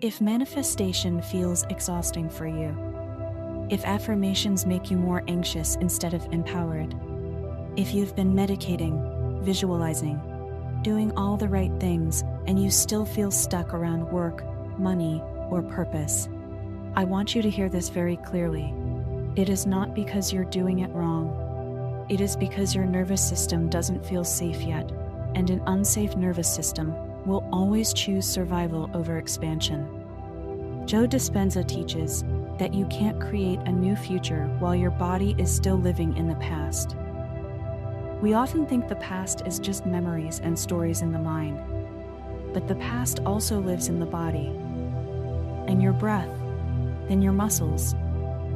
If manifestation feels exhausting for you, if affirmations make you more anxious instead of empowered, if you've been meditating, visualizing, doing all the right things, and you still feel stuck around work, money, or purpose, I want you to hear this very clearly. It is not because you're doing it wrong. It is because your nervous system doesn't feel safe yet, and an unsafe nervous system will always choose survival over expansion. Joe Dispenza teaches that you can't create a new future while your body is still living in the past. We often think the past is just memories and stories in the mind, but the past also lives in the body, in your breath, in your muscles,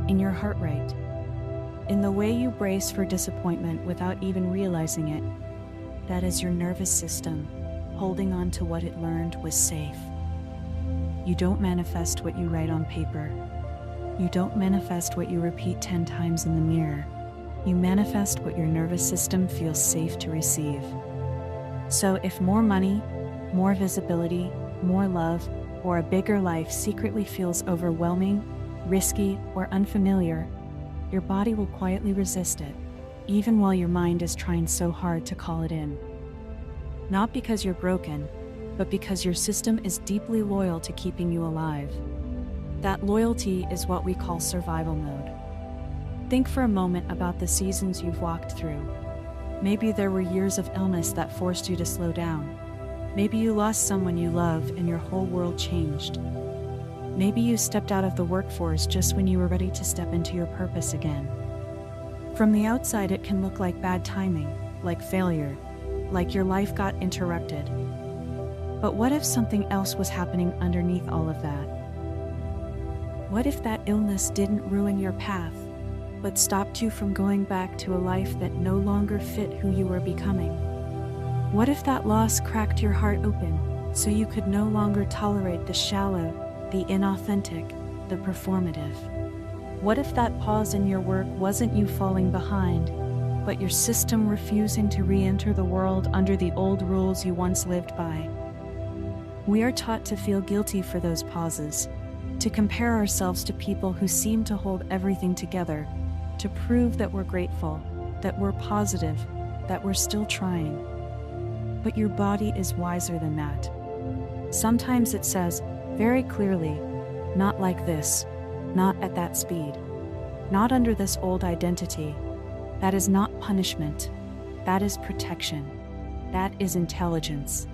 in your heart rate, in the way you brace for disappointment without even realizing it. That is your nervous system holding on to what it learned was safe. You don't manifest what you write on paper. You don't manifest what you repeat 10 times in the mirror. You manifest what your nervous system feels safe to receive. So if more money, more visibility, more love, or a bigger life secretly feels overwhelming, risky, or unfamiliar, your body will quietly resist it, even while your mind is trying so hard to call it in. Not because you're broken, but because your system is deeply loyal to keeping you alive. That loyalty is what we call survival mode. Think for a moment about the seasons you've walked through. Maybe there were years of illness that forced you to slow down. Maybe you lost someone you love and your whole world changed. Maybe you stepped out of the workforce just when you were ready to step into your purpose again. From the outside, it can look like bad timing, like failure, like your life got interrupted. But what if something else was happening underneath all of that? What if that illness didn't ruin your path, but stopped you from going back to a life that no longer fit who you were becoming? What if that loss cracked your heart open so you could no longer tolerate the shallow, the inauthentic, the performative? What if that pause in your work wasn't you falling behind, but your system refusing to re-enter the world under the old rules you once lived by? We are taught to feel guilty for those pauses, to compare ourselves to people who seem to hold everything together, to prove that we're grateful, that we're positive, that we're still trying. But your body is wiser than that. Sometimes it says, very clearly, not like this, not at that speed, not under this old identity. That is not punishment. That is protection. That is intelligence.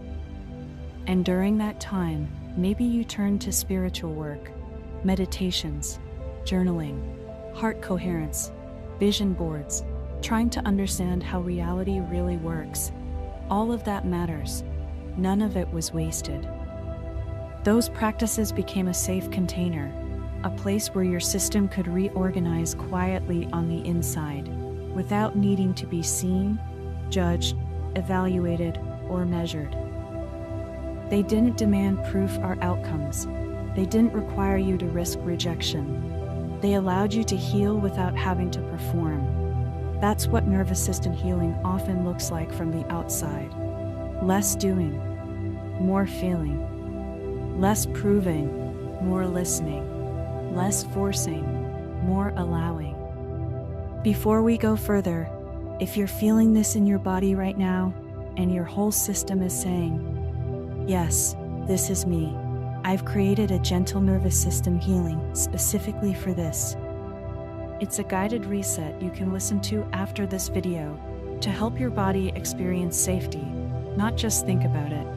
And during that time, maybe you turn to spiritual work, meditations, journaling, heart coherence, vision boards, trying to understand how reality really works. All of that matters. None of it was wasted. Those practices became a safe container, a place where your system could reorganize quietly on the inside, without needing to be seen, judged, evaluated, or measured. They didn't demand proof or outcomes. They didn't require you to risk rejection. They allowed you to heal without having to perform. That's what nervous system healing often looks like from the outside. Less doing, more feeling. Less proving, more listening. Less forcing, more allowing. Before we go further, if you're feeling this in your body right now, and your whole system is saying, yes, this is me. I've created a gentle nervous system healing specifically for this. It's a guided reset you can listen to after this video to help your body experience safety, not just think about it.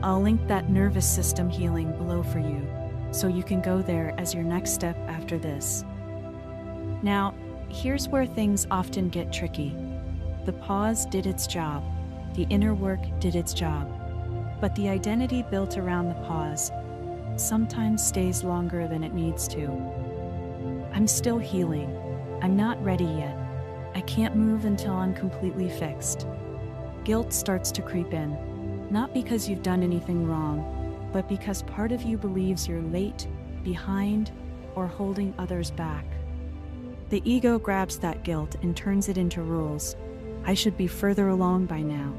I'll link that nervous system healing below for you, so you can go there as your next step after this. Now, here's where things often get tricky. The pause did its job. The inner work did its job. But the identity built around the pause sometimes stays longer than it needs to. I'm still healing. I'm not ready yet. I can't move until I'm completely fixed. Guilt starts to creep in, not because you've done anything wrong, but because part of you believes you're late, behind, or holding others back. The ego grabs that guilt and turns it into rules. I should be further along by now.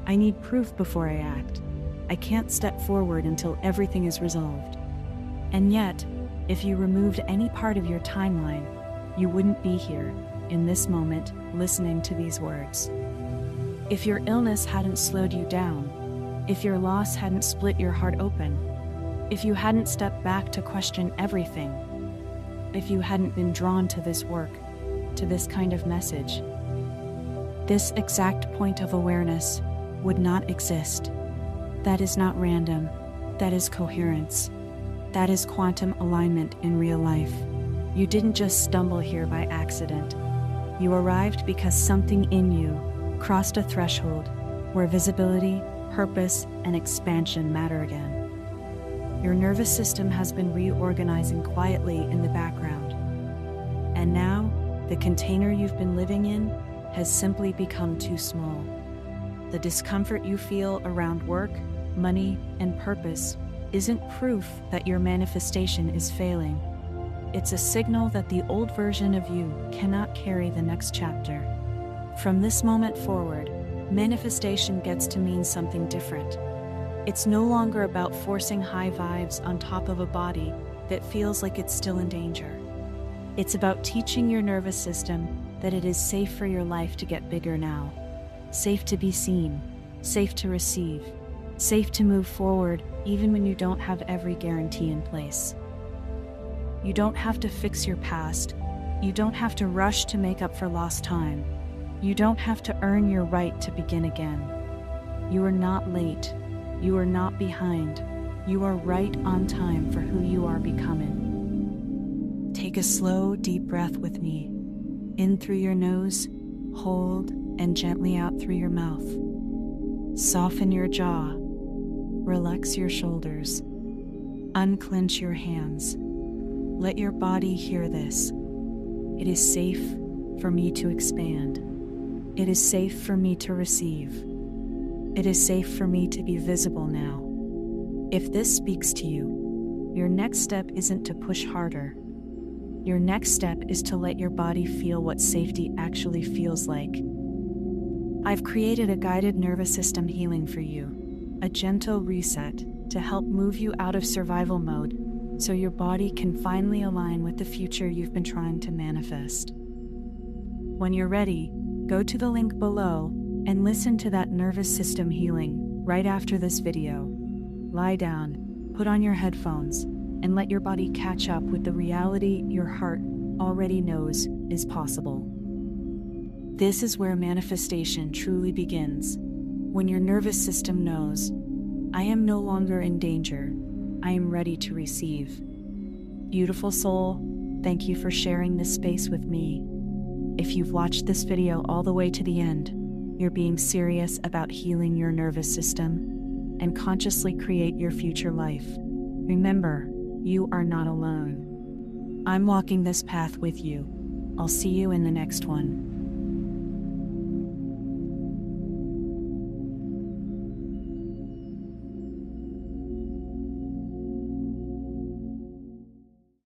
I need proof before I act. I can't step forward until everything is resolved. And yet, if you removed any part of your timeline, you wouldn't be here, in this moment, listening to these words. If your illness hadn't slowed you down, if your loss hadn't split your heart open, if you hadn't stepped back to question everything, if you hadn't been drawn to this work, to this kind of message, this exact point of awareness would not exist. That is not random. That is coherence. That is quantum alignment in real life. You didn't just stumble here by accident. You arrived because something in you crossed a threshold where visibility, purpose, and expansion matter again. Your nervous system has been reorganizing quietly in the background. And now, the container you've been living in has simply become too small. The discomfort you feel around work, money, and purpose isn't proof that your manifestation is failing. It's a signal that the old version of you cannot carry the next chapter. From this moment forward, manifestation gets to mean something different. It's no longer about forcing high vibes on top of a body that feels like it's still in danger. It's about teaching your nervous system that it is safe for your life to get bigger now. Safe to be seen, safe to receive, safe to move forward even when you don't have every guarantee in place. You don't have to fix your past. You don't have to rush to make up for lost time. You don't have to earn your right to begin again. You are not late. You are not behind. You are right on time for who you are becoming. Take a slow, deep breath with me. In through your nose, hold, and gently out through your mouth. Soften your jaw. Relax your shoulders. Unclench your hands. Let your body hear this. It is safe for me to expand. It is safe for me to receive. It is safe for me to be visible now. If this speaks to you, your next step isn't to push harder. Your next step is to let your body feel what safety actually feels like. I've created a guided nervous system healing for you, a gentle reset to help move you out of survival mode so your body can finally align with the future you've been trying to manifest. When you're ready, go to the link below and listen to that nervous system healing right after this video. Lie down, put on your headphones, and let your body catch up with the reality your heart already knows is possible. This is where manifestation truly begins, when your nervous system knows, I am no longer in danger, I am ready to receive. Beautiful soul, thank you for sharing this space with me. If you've watched this video all the way to the end, you're being serious about healing your nervous system and consciously create your future life. Remember, you are not alone. I'm walking this path with you. I'll see you in the next one.